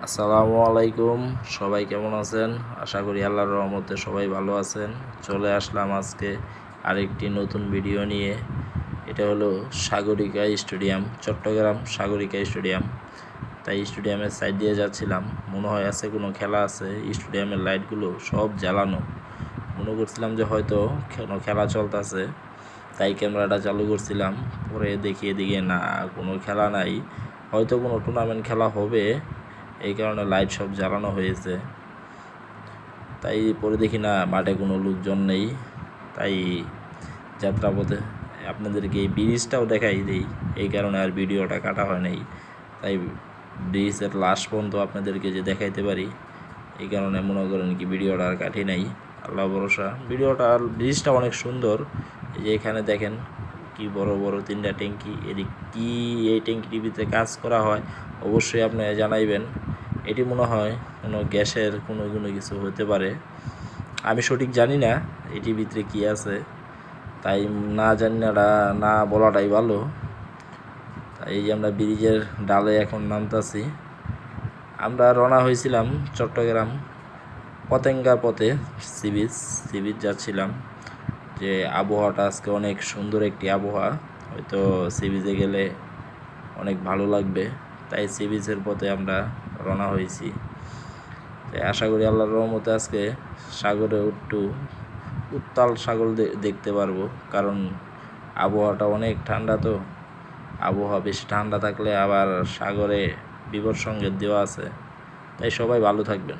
আসসালামু আলাইকুম। সবাই কেমন আছেন? আশা করি আল্লাহর রহমতে সবাই ভালো আছেন। চলে আসলাম আজকে আরেকটি নতুন ভিডিও নিয়ে। এটা হলো সাগরিকা স্টেডিয়াম, চট্টগ্রাম সাগরিকা স্টেডিয়াম। তাই স্টেডিয়ামের সাইড দিয়ে যাচ্ছিলাম, মনে হয় আছে কোনো খেলা আছে। স্টেডিয়ামের লাইটগুলো সব জ্বালানো, মনে করছিলাম যে হয়তো কোনো খেলা চলতেছে, তাই ক্যামেরাটা চালু করছিলাম। পরে দেখি এদিকে না, কোনো খেলা নাই, হয়তো কোনো টুর্নামেন্ট খেলা হবে, এই কারণে লাইট সব জ্বালানো হয়েছে। তাই পরে দেখি না, মাঠে কোনো লোকজন নেই। তাই যাত্রাপথে আপনাদেরকে এই ব্রিজটাও দেখাই দিই, এই কারণে আর ভিডিওটা কাটা হয় নাই। তাই ব্রিজের লাস্ট পর্যন্ত আপনাদেরকে যে দেখাইতে পারি, এই কারণে মনে করেন কি ভিডিওটা আর কাটি নাই। আল্লাহ ভরসা, ব্রিজটা অনেক সুন্দর। এই যে এখানে দেখেন কি বড় বড় 3টা ট্যাঙ্কি। এদিক কি এই ট্যাঙ্কিটির ভিতরে কাজ করা হয় অবশ্যই আপনি জানাইবেন। এটি মনে হয় কোনো গ্যাসের কোনো কিছু হতে পারে, আমি সঠিক জানি না এটির ভিতরে কী আছে। তাই না জানি না বলাটাই ভালো। তাই এই যে আমরা ব্রিজের ডালে এখন নামতাছি। আমরা রওনা হয়েছিলাম চট্টগ্রাম পতেঙ্গার পথে, সি বিচ যাচ্ছিলাম। যে আবহাওয়াটা আজকে অনেক সুন্দর একটি আবহাওয়া, হয়তো সি বিচে গেলে অনেক ভালো লাগবে। তাই সি বিচের পথে আমরা রওনা হয়েছি। তাই আশা করি আল্লাহর রহমতে আজকে সাগরে একটু উত্তাল সাগর দেখতে পারবো, কারণ আবহাওয়াটা অনেক ঠান্ডা। তো আবহাওয়া বেশি ঠান্ডা থাকলে আবার সাগরে বিপদ সংকেত দেওয়া আছে। তাই সবাই ভালো থাকবেন।